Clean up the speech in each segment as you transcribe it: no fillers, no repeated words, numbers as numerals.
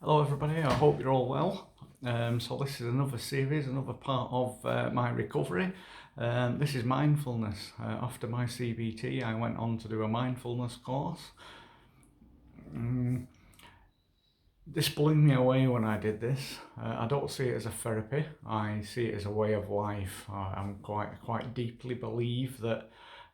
Hello everybody, I hope you're all well. So this is another series, another part of my recovery. This is mindfulness. After my CBT I went on to do a mindfulness course. This blew me away when I did this. I don't see it as a therapy, I see it as a way of life. I'm quite deeply believe that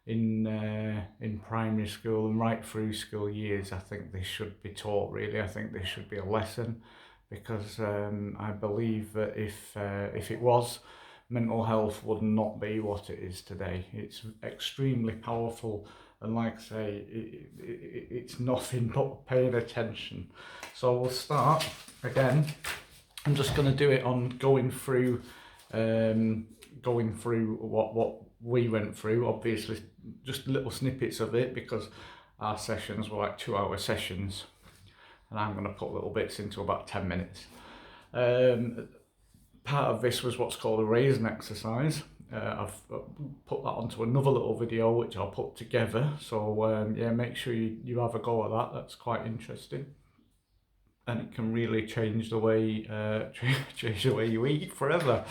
in primary school and right through school years, I think this should be taught really. I think this should be a lesson because I believe that if it was, mental health would not be what it is today. It's extremely powerful, and like I say, it's nothing but paying attention. So we'll start again. I'm just going to do it on going through what we went through. Obviously, just little snippets of it because our sessions were like 2-hour sessions, and I'm going to put little bits into about 10 minutes. Part of this was what's called a raising exercise. I've put that onto another little video which I'll put together, so yeah, make sure you have a go at that. That's quite interesting, and it can really change the way change the way you eat forever.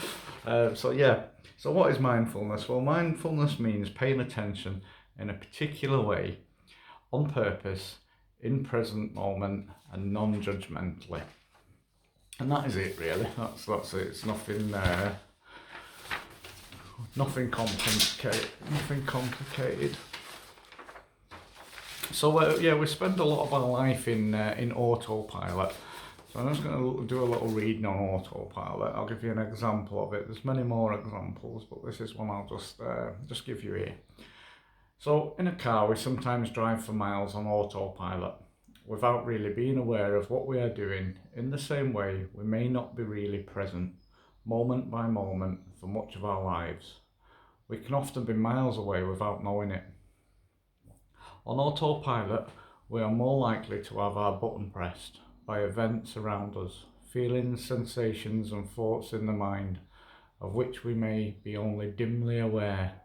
So yeah, so what is mindfulness? Well, mindfulness means paying attention in a particular way, on purpose, in present moment, and non-judgmentally. And that is it really. That's it. It's nothing complicated. So yeah, we spend a lot of our life in autopilot. So I'm just going to do a little reading on autopilot. I'll give you an example of it. There's many more examples, but this is one I'll just give you here. So in a car, we sometimes drive for miles on autopilot without really being aware of what we are doing. In the same way, we may not be really present, moment by moment, for much of our lives. We can often be miles away without knowing it. On autopilot, we are more likely to have our button pressed by events around us, feelings, sensations and thoughts in the mind, of which we may be only dimly aware,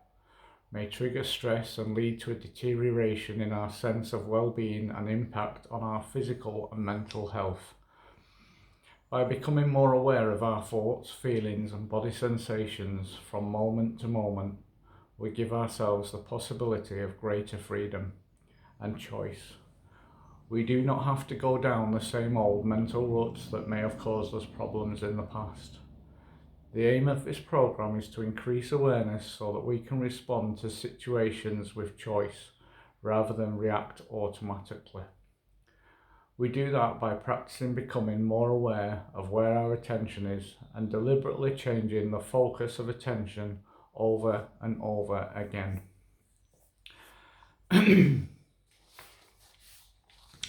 may trigger stress and lead to a deterioration in our sense of well-being and impact on our physical and mental health. By becoming more aware of our thoughts, feelings and body sensations from moment to moment, we give ourselves the possibility of greater freedom and choice. We do not have to go down the same old mental ruts that may have caused us problems in the past. The aim of this program is to increase awareness so that we can respond to situations with choice rather than react automatically. We do that by practicing becoming more aware of where our attention is and deliberately changing the focus of attention over and over again.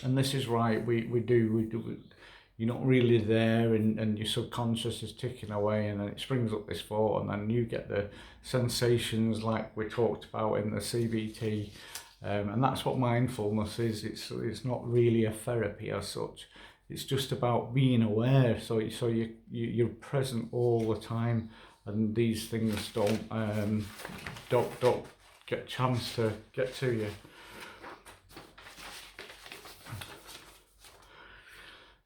And this is right, we do. You're not really there, and your subconscious is ticking away, and then it springs up this thought, and then you get the sensations like we talked about in the CBT, and that's what mindfulness is. It's not really a therapy as such. It's just about being aware, so you're present all the time, and these things don't get a chance to get to you.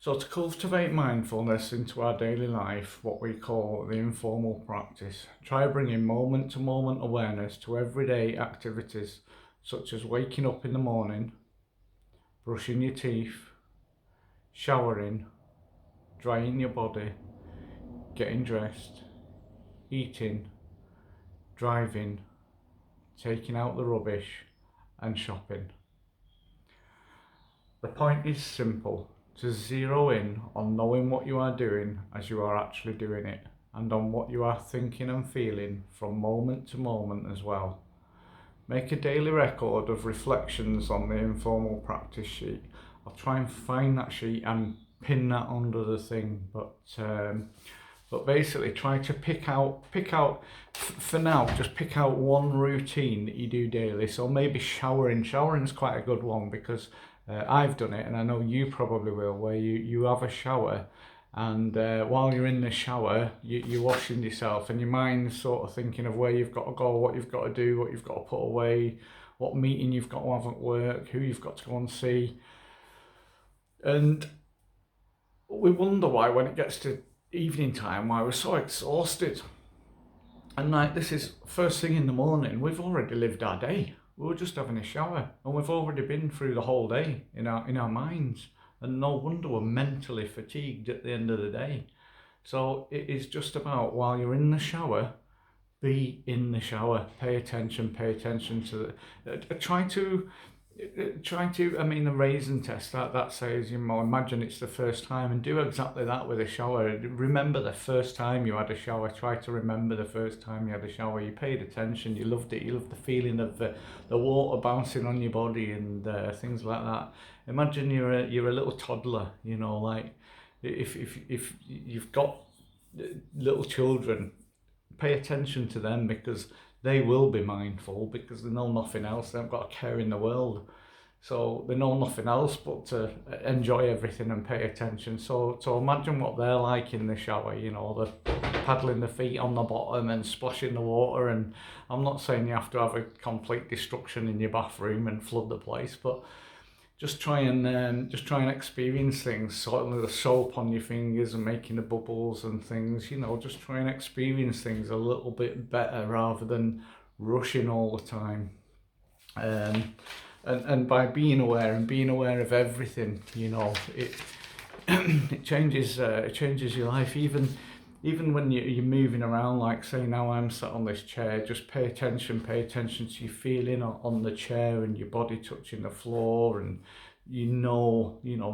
So to cultivate mindfulness into our daily life, what we call the informal practice, try bringing moment-to-moment awareness to everyday activities such as waking up in the morning, brushing your teeth, showering, drying your body, getting dressed, eating, driving, taking out the rubbish and shopping. The point is simple. To zero in on knowing what you are doing as you are actually doing it, and on what you are thinking and feeling from moment to moment as well. Make a daily record of reflections on the informal practice sheet. I'll try and find that sheet and pin that under the thing, but basically try to pick out for now, just pick out one routine that you do daily. So maybe showering is quite a good one because I've done it, and I know you probably will, where you have a shower, and while you're in the shower, you're washing yourself, and your mind's sort of thinking of where you've got to go, what you've got to do, what you've got to put away, what meeting you've got to have at work, who you've got to go and see. And we wonder why when it gets to evening time, why we're so exhausted. And like, this is first thing in the morning, we've already lived our day. We were just having a shower and we've already been through the whole day in our minds. And no wonder we're mentally fatigued at the end of the day. So it is just about, while you're in the shower, be in the shower. Pay attention to the, I mean, the raisin test, that says, imagine it's the first time, and do exactly that with a shower. Remember the first time you had a shower. Try to remember the first time you had a shower. You paid attention, you loved it, you loved the feeling of the water bouncing on your body and things like that. Imagine you're a little toddler, like if you've got little children, pay attention to them, because they will be mindful, because they know nothing else. They haven't got a care in the world, so they know nothing else but to enjoy everything and pay attention. So imagine what they're like in the shower. They're paddling their feet on the bottom and splashing the water. And I'm not saying you have to have a complete destruction in your bathroom and flood the place, but just try and experience things. Certainly the soap on your fingers and making the bubbles and things. Just try and experience things a little bit better rather than rushing all the time. And by being aware of everything, it it changes your life. Even when you're moving around, like say now I'm sat on this chair, just pay attention to your feeling on the chair and your body touching the floor, and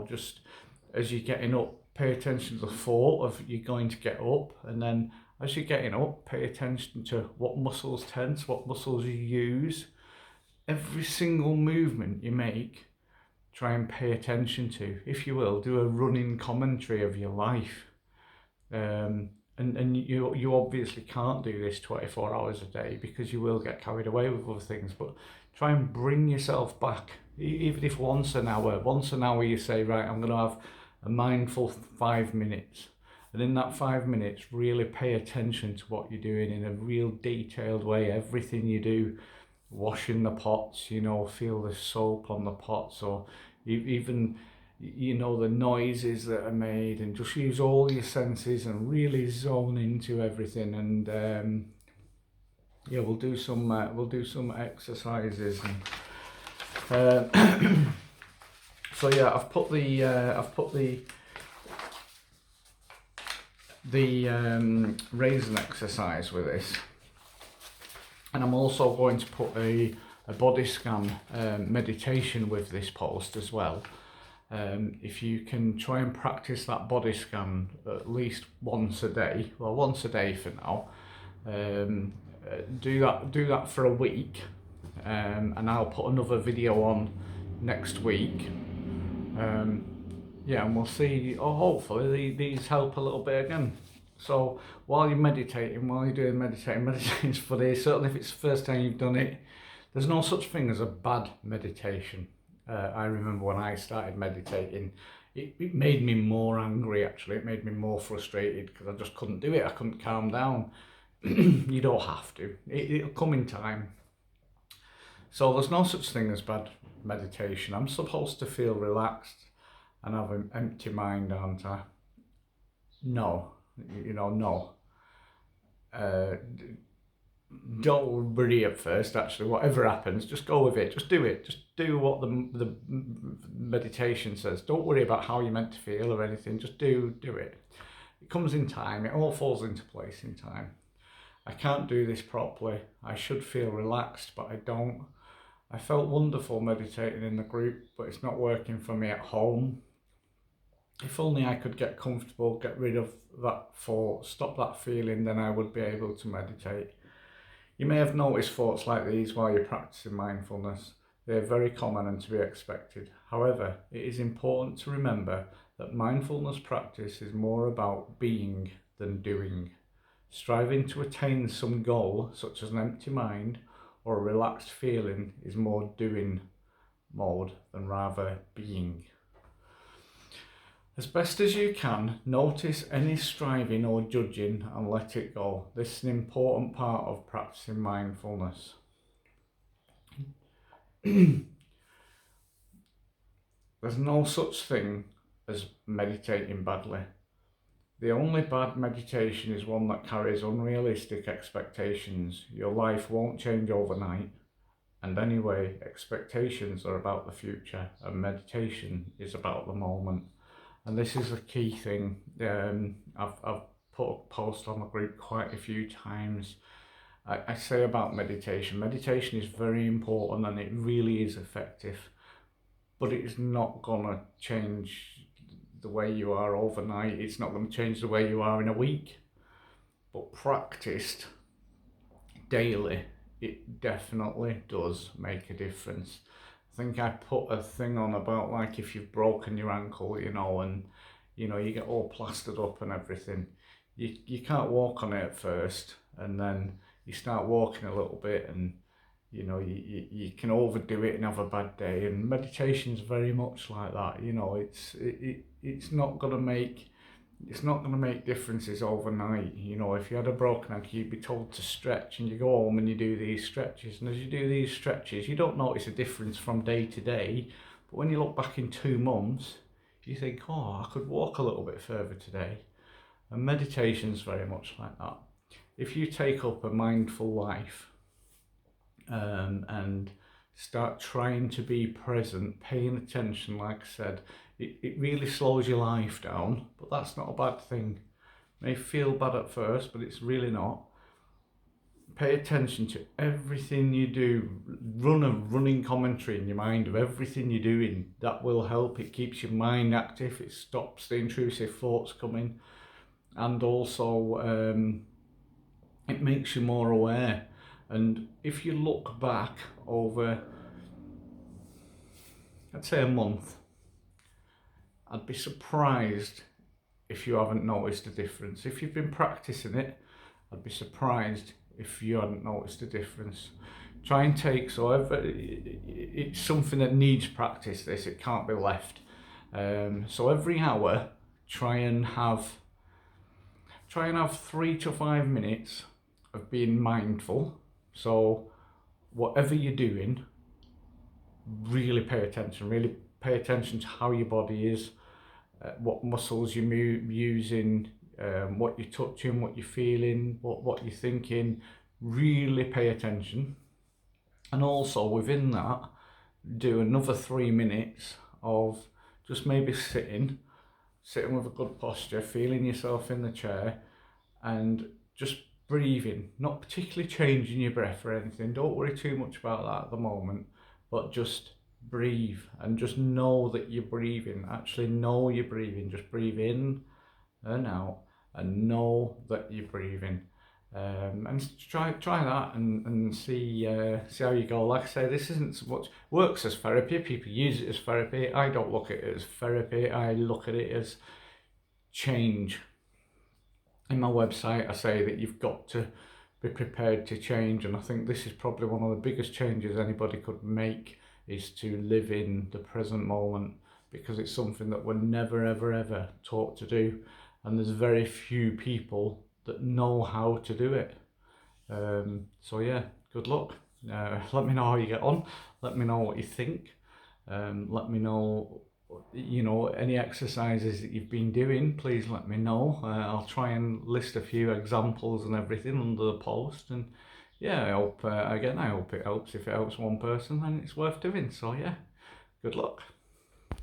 just as you're getting up, pay attention to the thought of you're going to get up, and then as you're getting up, pay attention to what muscles tense, what muscles you use. Every single movement you make, try and pay attention to. If you will, do a running commentary of your life. And you obviously can't do this 24 hours a day, because you will get carried away with other things, but try and bring yourself back, even if once an hour you say, right, I'm going to have a mindful 5 minutes, and in that 5 minutes really pay attention to what you're doing in a real detailed way. Everything you do, washing the pots, feel the soap on the pots, or even the noises that are made, and just use all your senses and really zone into everything. And we'll do some exercises. And so yeah, I've put the raisin exercise with this, and I'm also going to put a body scan meditation with this post as well. If you can try and practice that body scan at least once a day for now, do that for a week, and I'll put another video on next week. And we'll see. Hopefully these help a little bit again. So while you're doing meditating is funny. Certainly if it's the first time you've done it, there's no such thing as a bad meditation. I remember when I started meditating, it made me more angry, actually. It made me more frustrated, because I just couldn't do it. I couldn't calm down. You don't have to. It'll come in time. So there's no such thing as bad meditation. I'm supposed to feel relaxed and have an empty mind, aren't I? No. No. Don't worry at first, actually. Whatever happens, just go with it. Just do it. Just do what the meditation says. Don't worry about how you're meant to feel or anything. Just do it. It comes in time. It all falls into place in time. I can't do this properly. I should feel relaxed, but I don't. I felt wonderful meditating in the group, but it's not working for me at home. If only I could get comfortable, get rid of that thought, stop that feeling, then I would be able to meditate. You may have noticed thoughts like these while you're practicing mindfulness. They are very common and to be expected. However, it is important to remember that mindfulness practice is more about being than doing. Striving to attain some goal, such as an empty mind or a relaxed feeling, is more doing mode than rather being. As best as you can, notice any striving or judging and let it go. This is an important part of practicing mindfulness. There's no such thing as meditating badly. The only bad meditation is one that carries unrealistic expectations. Your life won't change overnight. And anyway, expectations are about the future and meditation is about the moment. And this is a key thing. I've put a post on the group quite a few times. I say about meditation. Meditation is very important and it really is effective, but it's not gonna change the way you are overnight. It's not gonna change the way you are in a week, but practiced daily, it definitely does make a difference. I think I put a thing on about like if you've broken your ankle, and you get all plastered up and everything. You can't walk on it at first, and then you start walking a little bit, and you can overdo it and have a bad day. And meditation's very much like that. It's not gonna make differences overnight. If you had a broken ankle, you'd be told to stretch, and you go home and you do these stretches, and as you do these stretches, you don't notice a difference from day to day, but when you look back in 2 months, you think, oh, I could walk a little bit further today. And meditation's very much like that. If you take up a mindful life, and start trying to be present, paying attention, like I said, it really slows your life down, but that's not a bad thing. It may feel bad at first, but it's really not. Pay attention to everything you do. Run a running commentary in your mind of everything you're doing. That will help. It keeps your mind active. It stops the intrusive thoughts coming. And also, it makes you more aware. And if you look back over, I'd say a month, I'd be surprised if you haven't noticed a difference. If you've been practicing it, I'd be surprised if you hadn't noticed a difference. Try and take, it's something that needs practice, this, it can't be left. So every hour, try and have 3 to 5 minutes of being mindful. So whatever you're doing, really pay attention to how your body is, what muscles you're using, what you're touching, what you're feeling, what you're thinking. Really pay attention. And also within that, do another 3 minutes of just maybe sitting with a good posture, feeling yourself in the chair, and just breathing, not particularly changing your breath or anything. Don't worry too much about that at the moment, but just breathe and just know that you're breathing. Actually know you're breathing. Just breathe in and out and know that you're breathing. And try that and see how you go. Like I say, this isn't so much works as therapy. People use it as therapy. I don't look at it as therapy. I look at it as change. In my website, I say that you've got to be prepared to change, and I think this is probably one of the biggest changes anybody could make, is to live in the present moment, because it's something that we're never ever taught to do, and there's very few people that know how to do it. So yeah, good luck. Let me know how you get on. Let me know what you think. Let me know, any exercises that you've been doing. Please let me know. I'll try and list a few examples and everything under the post. And yeah, I hope it helps. If it helps one person, then it's worth doing. So yeah, good luck.